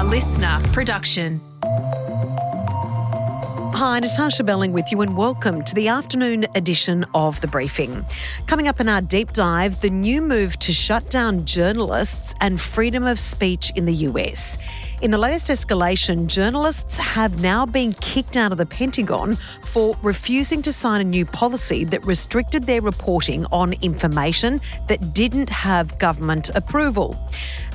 listener production. Hi, Natarsha Belling with you and welcome to the afternoon edition of The Briefing. Coming up in our deep dive, the new move to shut down journalists and freedom of speech in the US. In the latest escalation, journalists have now been kicked out of the Pentagon for refusing to sign a new policy that restricted their reporting on information that didn't have government approval.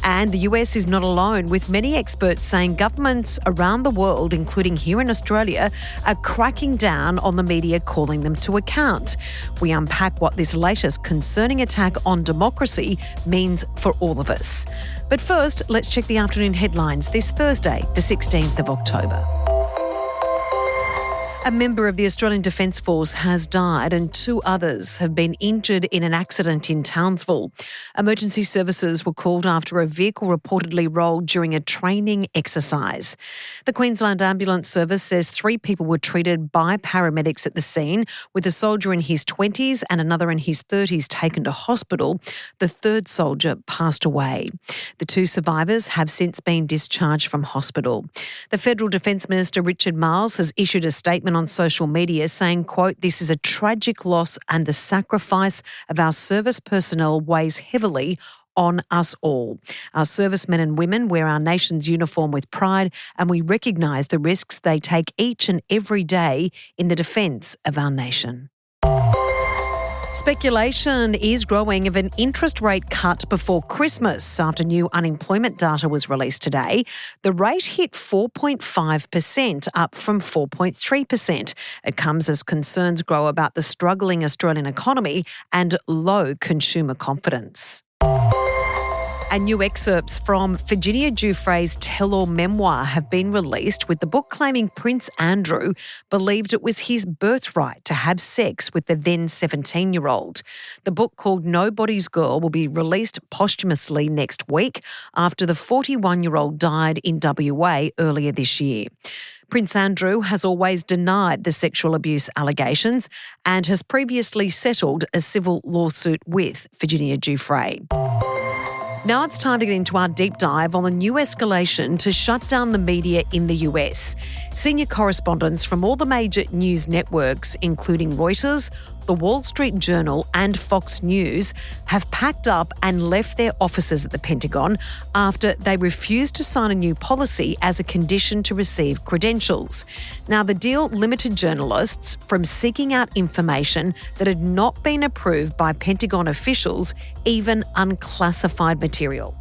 And the US is not alone, with many experts saying governments around the world, including here in Australia, are cracking down on the media, calling them to account. We unpack what this latest concerning attack on democracy means for all of us. But first, let's check the afternoon headlines this Thursday, the 16th of October. A member of the Australian Defence Force has died and two others have been injured in an accident in Townsville. Emergency services were called after a vehicle reportedly rolled during a training exercise. The Queensland Ambulance Service says 3 people were treated by paramedics at the scene, with a soldier in his 20s and another in his 30s taken to hospital. The third soldier passed away. The 2 survivors have since been discharged from hospital. The Federal Defence Minister Richard Marles has issued a statement on social media saying, quote, "This is a tragic loss and the sacrifice of our service personnel weighs heavily on us all. Our servicemen and women wear our nation's uniform with pride and we recognise the risks they take each and every day in the defence of our nation." Speculation is growing of an interest rate cut before Christmas after new unemployment data was released today. The rate hit 4.5%, up from 4.3%. It comes as concerns grow about the struggling Australian economy and low consumer confidence. And new excerpts from Virginia Guiffre's tell-all memoir have been released, with the book claiming Prince Andrew believed it was his birthright to have sex with the then 17-year-old. The book, called Nobody's Girl, will be released posthumously next week after the 41-year-old died in WA earlier this year. Prince Andrew has always denied the sexual abuse allegations and has previously settled a civil lawsuit with Virginia Guiffre. Now it's time to get into our deep dive on the new escalation to shut down the media in the US. Senior correspondents from all the major news networks, including Reuters, The Wall Street Journal and Fox News, have packed up and left their offices at the Pentagon after they refused to sign a new policy as a condition to receive credentials. Now, the deal limited journalists from seeking out information that had not been approved by Pentagon officials, even unclassified material.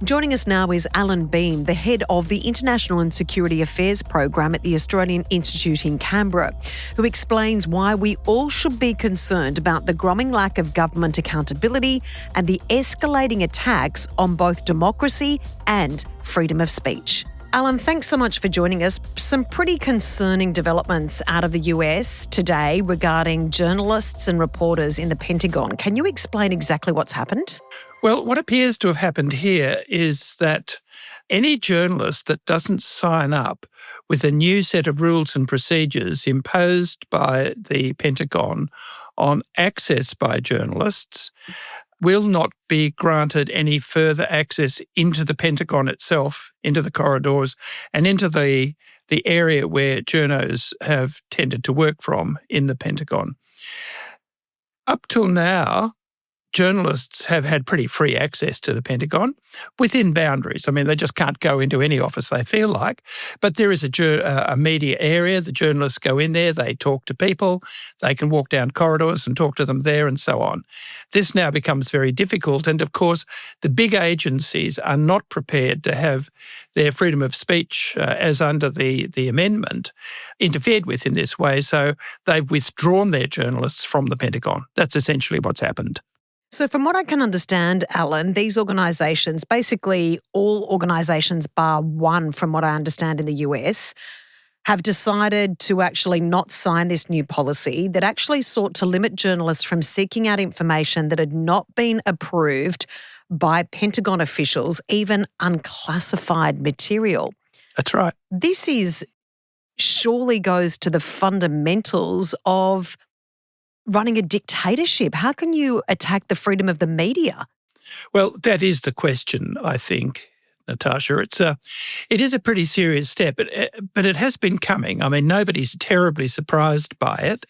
Joining us now is Allan Behm, the head of the International and Security Affairs program at the Australian Institute in Canberra, who explains why we all should be concerned about the growing lack of government accountability and the escalating attacks on both democracy and freedom of speech. Allan, thanks so much for joining us. Some pretty concerning developments out of the US today regarding journalists and reporters in the Pentagon. Can you explain exactly what's happened? Well, what appears to have happened here is that any journalist that doesn't sign up with a new set of rules and procedures imposed by the Pentagon on access by journalists will not be granted any further access into the Pentagon itself, into the corridors, and into the area where journos have tended to work from in the Pentagon. Up till now, journalists have had pretty free access to the Pentagon within boundaries. I mean, they just can't go into any office they feel like. But there is a media area. The journalists go in there, they talk to people, they can walk down corridors and talk to them there and so on. This now becomes very difficult. And of course, the big agencies are not prepared to have their freedom of speech, as under the amendment, interfered with in this way. So they've withdrawn their journalists from the Pentagon. That's essentially what's happened. So from what I can understand, Allan, these organisations, basically all organisations bar one from what I understand in the US, have decided to actually not sign this new policy that actually sought to limit journalists from seeking out information that had not been approved by Pentagon officials, even unclassified material. That's right. This surely goes to the fundamentals of running a dictatorship. How can you attack the freedom of the media? Well, that is the question, I think. Natarsha. It is a pretty serious step, but it has been coming. I mean, nobody's terribly surprised by it.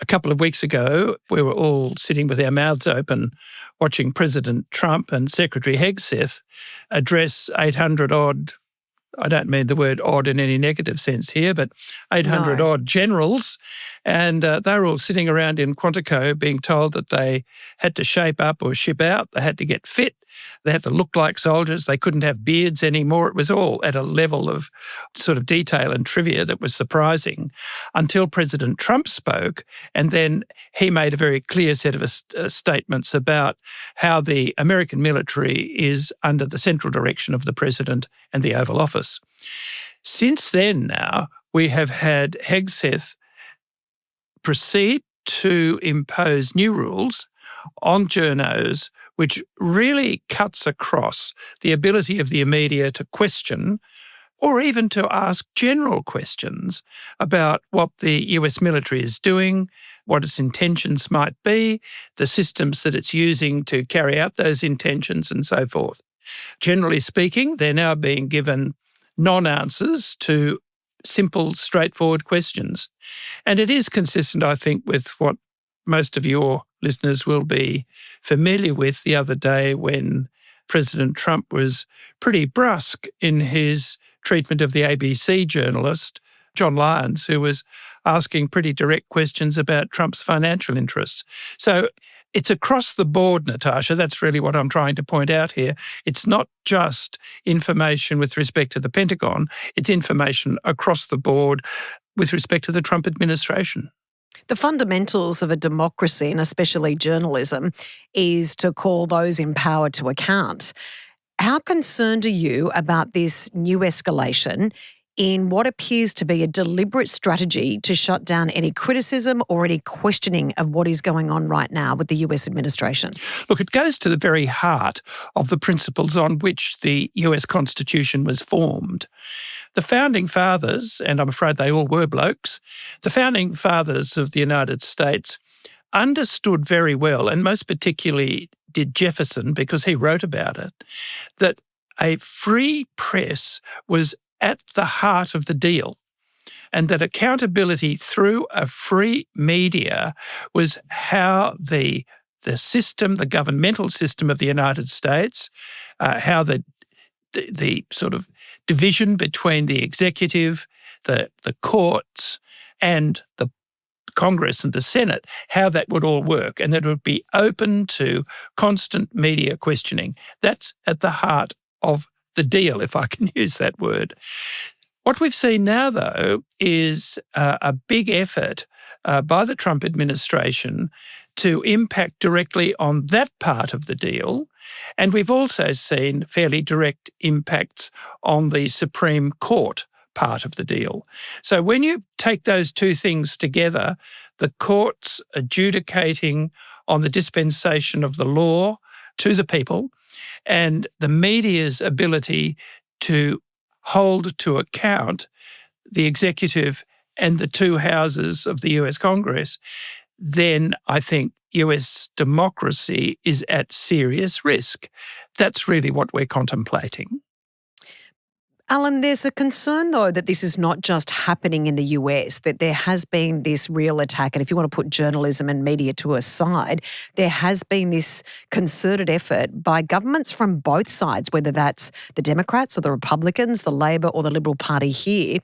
A couple of weeks ago, we were all sitting with our mouths open watching President Trump and Secretary Hegseth address 800-odd, I don't mean the word odd in any negative sense here, but 800-odd generals. And they were all sitting around in Quantico being told that they had to shape up or ship out. They had to get fit. They had to look like soldiers. They couldn't have beards anymore. It was all at a level of sort of detail and trivia that was surprising until President Trump spoke. And then he made a very clear set of statements about how the American military is under the central direction of the president and the Oval Office. Since then now, we have had Hegseth proceed to impose new rules on journos, which really cuts across the ability of the media to question or even to ask general questions about what the US military is doing, what its intentions might be, the systems that it's using to carry out those intentions and so forth. Generally speaking, they're now being given non-answers to simple, straightforward questions. And it is consistent, I think, with what most of your listeners will be familiar with the other day when President Trump was pretty brusque in his treatment of the ABC journalist, John Lyons, who was asking pretty direct questions about Trump's financial interests. So it's across the board, Natarsha. That's really what I'm trying to point out here. It's not just information with respect to the Pentagon. It's information across the board with respect to the Trump administration. The fundamentals of a democracy, and especially journalism, is to call those in power to account. How concerned are you about this new escalation in what appears to be a deliberate strategy to shut down any criticism or any questioning of what is going on right now with the US administration? Look, it goes to the very heart of the principles on which the US Constitution was formed. The founding fathers, and I'm afraid they all were blokes, the founding fathers of the United States understood very well, and most particularly did Jefferson because he wrote about it, that a free press was at the heart of the deal, and that accountability through a free media was how the system, the governmental system of the United States, how the sort of division between the executive, the courts, and the Congress and the Senate, how that would all work, and that it would be open to constant media questioning. That's at the heart of the deal, if I can use that word. What we've seen now, though, is a big effort by the Trump administration to impact directly on that part of the deal. And we've also seen fairly direct impacts on the Supreme Court part of the deal. So when you take those two things together, the courts adjudicating on the dispensation of the law to the people, and the media's ability to hold to account the executive and the two houses of the US Congress, then I think US democracy is at serious risk. That's really what we're contemplating. Allan, there's a concern, though, that this is not just happening in the US, that there has been this real attack. And if you want to put journalism and media to a side, there has been this concerted effort by governments from both sides, whether that's the Democrats or the Republicans, the Labor or the Liberal Party here,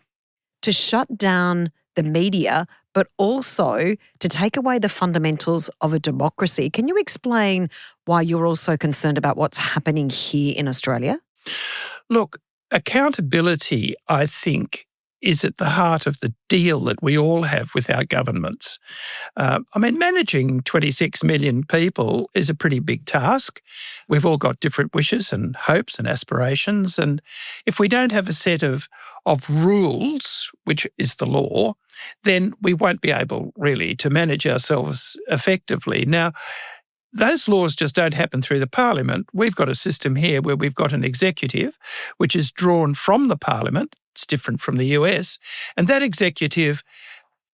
to shut down the media, but also to take away the fundamentals of a democracy. Can you explain why you're also concerned about what's happening here in Australia? Look, accountability, I think, is at the heart of the deal that we all have with our governments. Managing 26 million people is a pretty big task. We've all got different wishes and hopes and aspirations. And if we don't have a set of rules, which is the law, then we won't be able really to manage ourselves effectively. Now, those laws just don't happen through the parliament. We've got a system here where we've got an executive which is drawn from the parliament. It's different from the US. And that executive,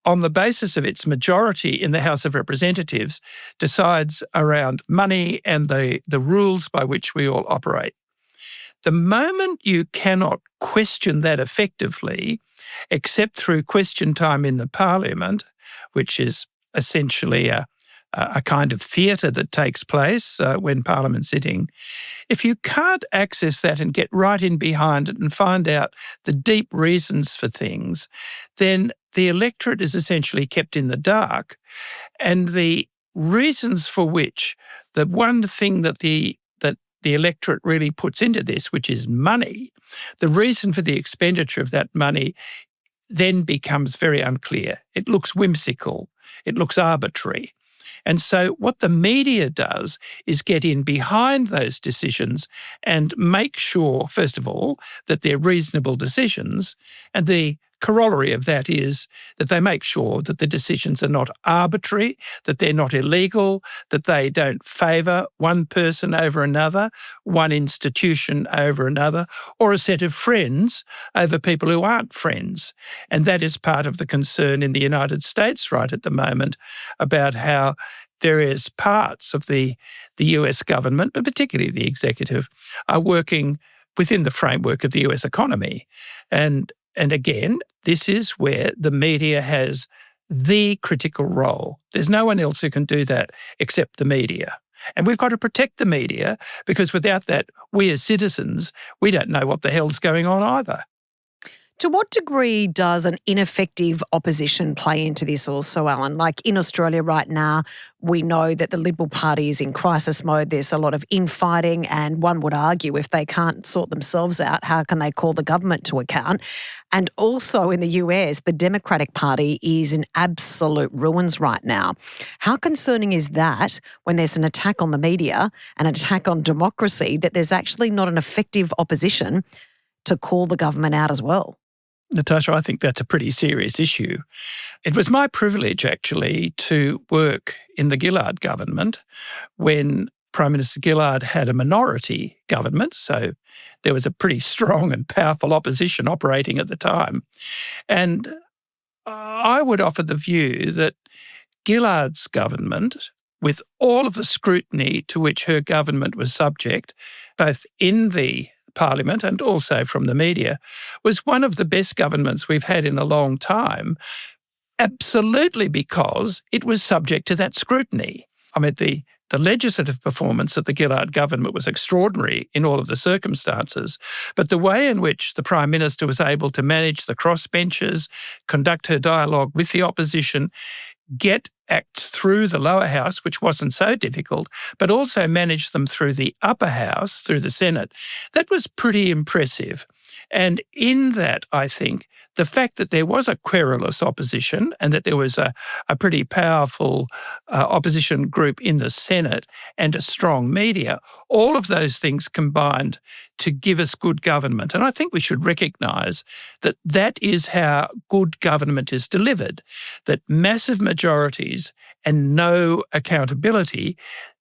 on the basis of its majority in the House of Representatives, decides around money and the rules by which we all operate. The moment you cannot question that effectively, except through question time in the parliament, which is essentially a kind of theatre that takes place when Parliament's sitting, if you can't access that and get right in behind it and find out the deep reasons for things, then the electorate is essentially kept in the dark. And the reasons for which, the one thing that the electorate really puts into this, which is money, the reason for the expenditure of that money then becomes very unclear. It looks whimsical. It looks arbitrary. And so what the media does is get in behind those decisions and make sure, first of all, that they're reasonable decisions. And the corollary of that is that they make sure that the decisions are not arbitrary, that they're not illegal, that they don't favour one person over another, one institution over another, or a set of friends over people who aren't friends. And that is part of the concern in the United States right at the moment about how various parts of the US government, but particularly the executive, are working within the framework of the US economy. And again, this is where the media has the critical role. There's no one else who can do that except the media. And we've got to protect the media because without that, we as citizens, we don't know what the hell's going on either. To what degree does an ineffective opposition play into this also, Allan? Like in Australia right now, we know that the Liberal Party is in crisis mode. There's a lot of infighting, and one would argue if they can't sort themselves out, how can they call the government to account? And also in the US, the Democratic Party is in absolute ruins right now. How concerning is that when there's an attack on the media, an attack on democracy, that there's actually not an effective opposition to call the government out as well? Natarsha, I think that's a pretty serious issue. It was my privilege, actually, to work in the Gillard government when Prime Minister Gillard had a minority government, so there was a pretty strong and powerful opposition operating at the time. And I would offer the view that Gillard's government, with all of the scrutiny to which her government was subject, both in the Parliament and also from the media, was one of the best governments we've had in a long time, absolutely because it was subject to that scrutiny. I mean, the legislative performance of the Gillard government was extraordinary in all of the circumstances, but the way in which the Prime Minister was able to manage the crossbenchers, conduct her dialogue with the opposition, get acts through the lower house, which wasn't so difficult, but also manage them through the upper house, through the Senate, that was pretty impressive. And in that, I think, the fact that there was a querulous opposition and that there was a pretty powerful opposition group in the Senate and a strong media, all of those things combined to give us good government. And I think we should recognise that that is how good government is delivered, that massive majorities and no accountability,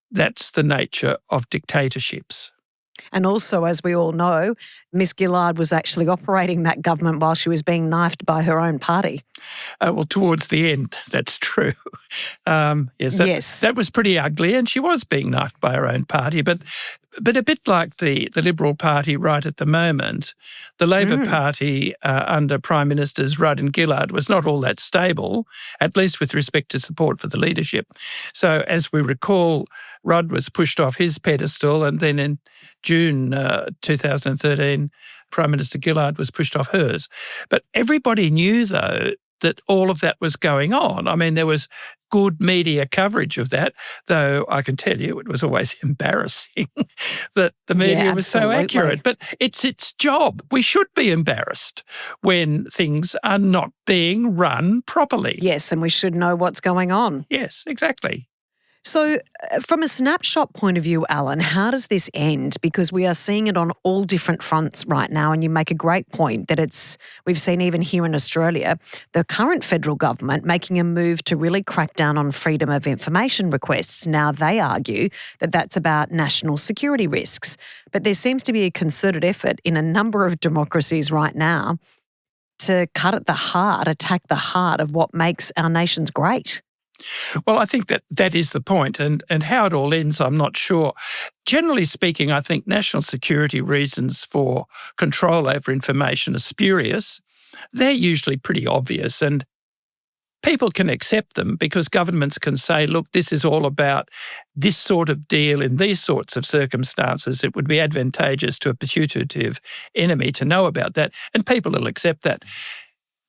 that's the nature of dictatorships. And also, as we all know, Miss Gillard was actually operating that government while she was being knifed by her own party. Well, towards the end, that's true. Yes, that was pretty ugly, and she was being knifed by her own party. But a bit like the Liberal Party right at the moment, the Labor Party under Prime Ministers Rudd and Gillard was not all that stable, at least with respect to support for the leadership. So as we recall, Rudd was pushed off his pedestal, and then in June 2013, Prime Minister Gillard was pushed off hers. But everybody knew, though, that all of that was going on. I mean, there was good media coverage of that, though I can tell you it was always embarrassing that the media was so accurate. But it's its job. We should be embarrassed when things are not being run properly. Yes, and we should know what's going on. Yes, exactly. So from a snapshot point of view, Allan, how does this end? Because we are seeing it on all different fronts right now, and you make a great point that we've seen even here in Australia, the current federal government making a move to really crack down on freedom of information requests. Now, they argue that that's about national security risks, but there seems to be a concerted effort in a number of democracies right now to cut at the heart, attack the heart of what makes our nations great. Well, I think that is the point, and how it all ends, I'm not sure. Generally speaking, I think national security reasons for control over information are spurious. They're usually pretty obvious, and people can accept them because governments can say, look, this is all about this sort of deal in these sorts of circumstances. It would be advantageous to a putative enemy to know about that, and people will accept that.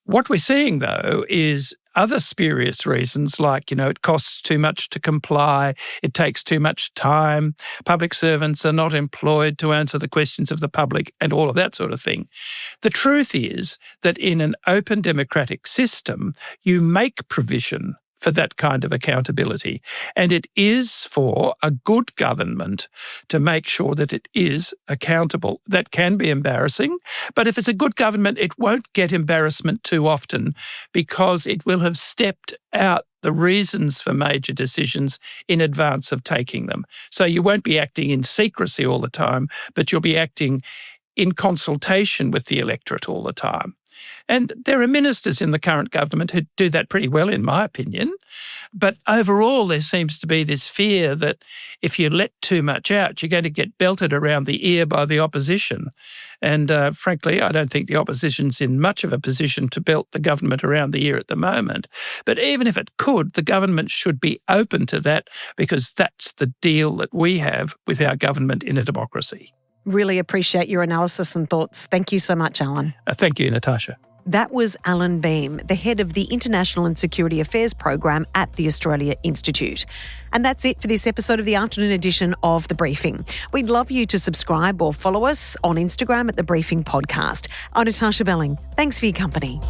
What we're seeing, though, is other spurious reasons like, it costs too much to comply, it takes too much time, public servants are not employed to answer the questions of the public, and all of that sort of thing. The truth is that in an open democratic system, you make provision for that kind of accountability. And it is for a good government to make sure that it is accountable. That can be embarrassing, but if it's a good government, it won't get embarrassment too often because it will have stepped out the reasons for major decisions in advance of taking them. So you won't be acting in secrecy all the time, but you'll be acting in consultation with the electorate all the time. And there are ministers in the current government who do that pretty well, in my opinion. But overall, there seems to be this fear that if you let too much out, you're going to get belted around the ear by the opposition. And frankly, I don't think the opposition's in much of a position to belt the government around the ear at the moment. But even if it could, the government should be open to that because that's the deal that we have with our government in a democracy. Really appreciate your analysis and thoughts. Thank you so much, Allan. Thank you, Natarsha. That was Allan Behm, the head of the International and Security Affairs program at the Australia Institute. And that's it for this episode of the afternoon edition of The Briefing. We'd love you to subscribe or follow us on Instagram at The Briefing Podcast. I'm Natarsha Belling. Thanks for your company.